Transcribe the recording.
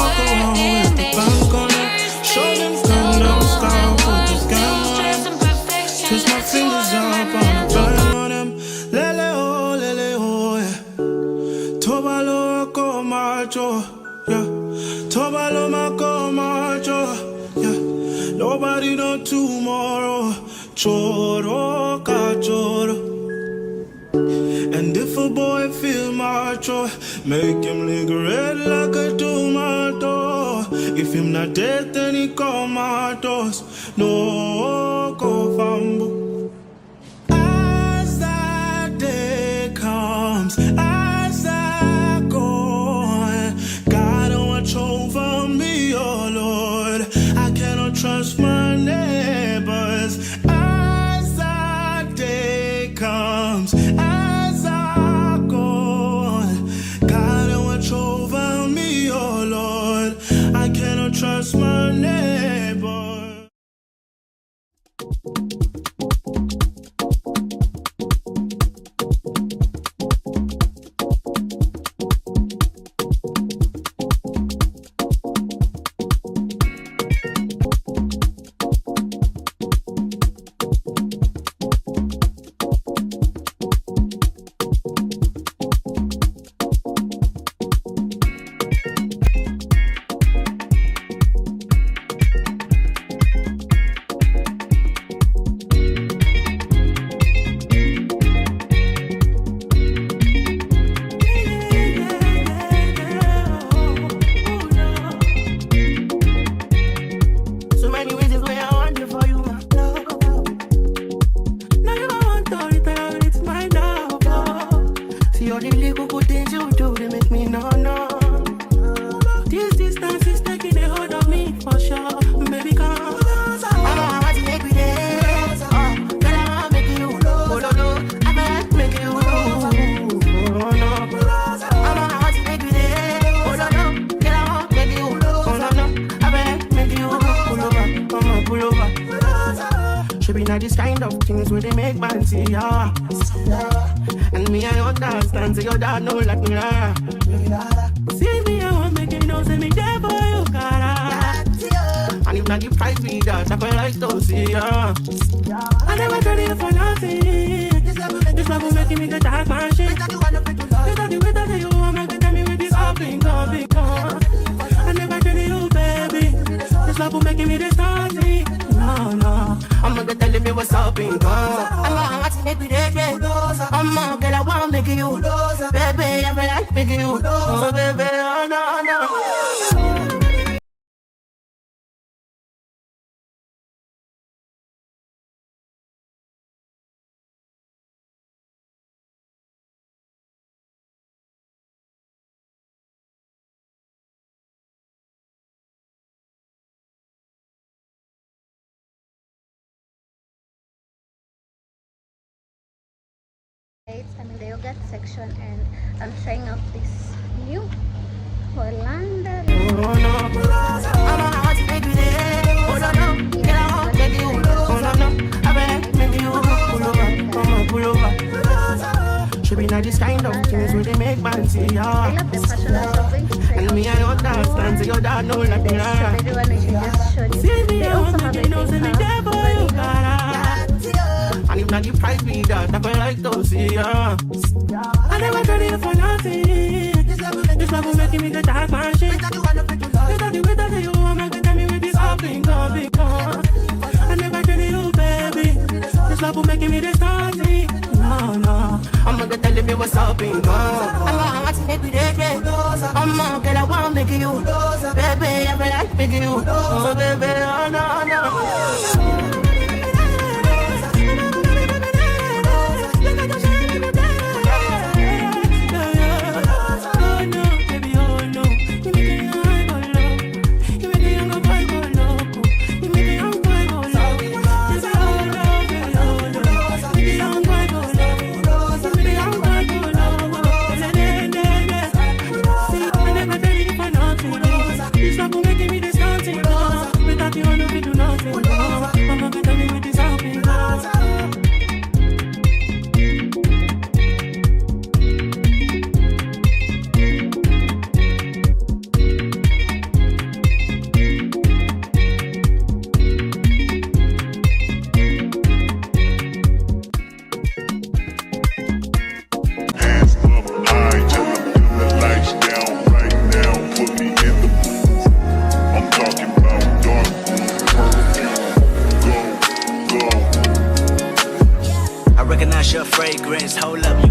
walk around with the bank on it. Show them come down, scout, put the scam on them. Twist my fingers up on the bottom on them. Lele oh, yeah. Tobalo ako macho, yeah. Tobalo mako macho, yeah. Nobody know tomorrow. Choro ka choro. And if a boy feel macho, make him lick red like a tomato. If him not dead, then he comatose. No go fambo. As that day comes, as I go, God watch over me, oh Lord. I cannot trust my neighbors. As that day comes, as I go, God watch over me, oh Lord. I cannot trust my neighbor. This kind of things where they make man see ya. And me I understand, so your dad know like me lah. See me I want make you know, say me there for you, cara. And if not the price be that, I feel like to see ya. I never tried it for nothing. This love will make me the dark man shit. They thought the way that you want me to tell me with this up and go. I never tried you, baby. This love will make me the starting. No, I'm gonna tell me what's up in God. I'm gonna watch it with it, I'm gonna get a one making you, baby, I feel like making you, oh baby, oh no. I'm in the yogurt section and I'm trying out this new Hollander. She be not this kind of things where they make man see ya. I love the fashion of shopping. And me I understand, so your dad know like me lah. Everyone we should just show this. They also have a big and if not the price be that, I feel like to see ya. I never tried it for nothing. This love will make me the dark man shit. They thought the way that you want me to tell me with this up and go. I never tried you, baby. This love will make me the starting. No, I'm gonna tell you what's up and go. I'm gonna watch it with it, I'm gonna get a one making you, baby, I feel like making you, oh baby, oh no. bricks, hold up, you